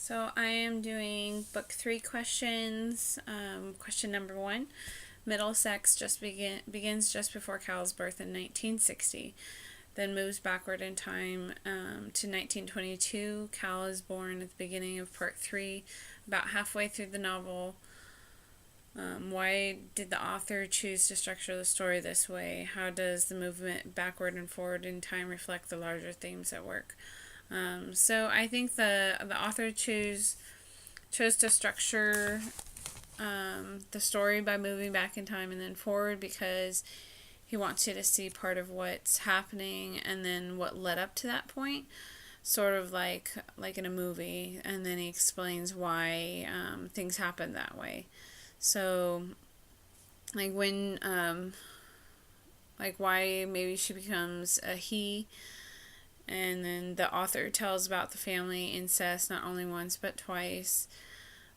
So I am doing book 3 questions. Question number 1. Middlesex begins just before Cal's birth in 1960, then moves backward in time to 1922. Cal is born at the beginning of part 3, about halfway through the novel. Why did the author choose to structure the story this way? How does the movement backward and forward in time reflect the larger themes at work? So I think the author chose to structure the story by moving back in time and then forward because he wants you to see part of what's happening and then what led up to that point, sort of like in a movie, and then he explains why things happen that way. So like when why maybe she becomes a he, and then the author tells about the family incest not only once but twice.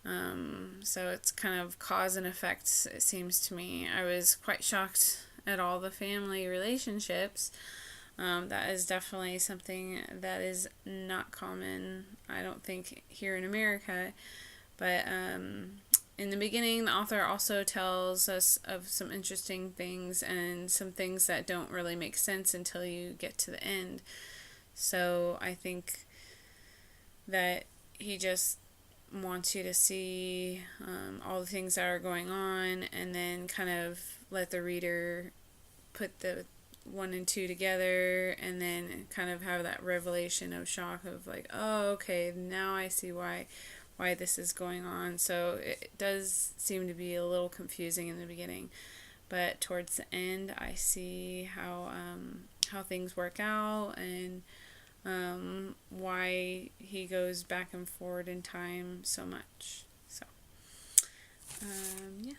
So it's kind of cause and effect, it seems to me. I was quite shocked at all the family relationships. That is definitely something that is not common, I don't think, here in America. But in the beginning, the author also tells us of some interesting things and some things that don't really make sense until you get to the end. So I think that he just wants you to see all the things that are going on and then kind of let the reader put the 1 and 2 together and then kind of have that revelation of shock of like, oh, okay, now I see why this is going on. So it does seem to be a little confusing in the beginning, but towards the end I see how things work out and why he goes back and forward in time so much. So yeah.